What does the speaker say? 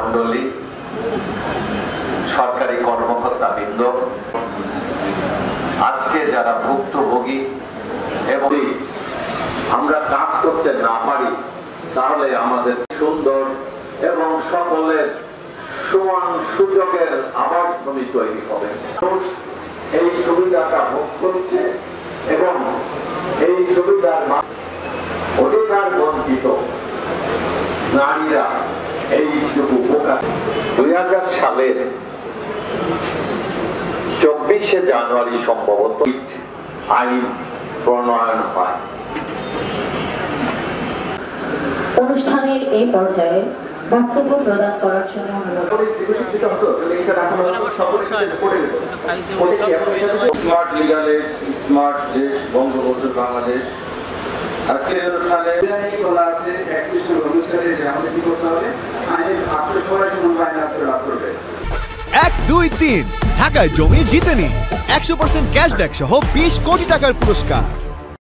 মণ্ডলী, সরকারি কর্মকর্তাবৃন্দ, আজকে যারা ভুক্তভোগী এবং আমরা কাজ করতে না পারি, তাহলে আমাদের সুন্দর এবং সকলের সমান সুযোগের আবাসভূমি তৈরি হবে। এই সুবিধাটা ভোগ করছে এবং এই সুবিধার অধিকার বঞ্চিত নারীরা এইটুকু উপকার। 2000 সালের 24শে জানুয়ারি সম্ভবত আইন প্রণয়ন হয়। অনুষ্ঠানের এই পর্যায়ে বক্তব্য প্রদান করার জন্য স্মার্ট লিগালে স্মার্ট দেশ বঙ্গবন্ধু বাংলাদেশ। আজকের অনুষ্ঠানে বলা আছে 31 অনুচ্ছেদে যে আমাদের কি করতে হবে, আইনের আশ্রয় সবাই সমান আইন আশ্রয় লাভ করবে। 1, 2, 3 ঢাকায় জমি জিতে নিন 100% ক্যাশব্যাক সহ 20 কোটি টাকার পুরস্কার।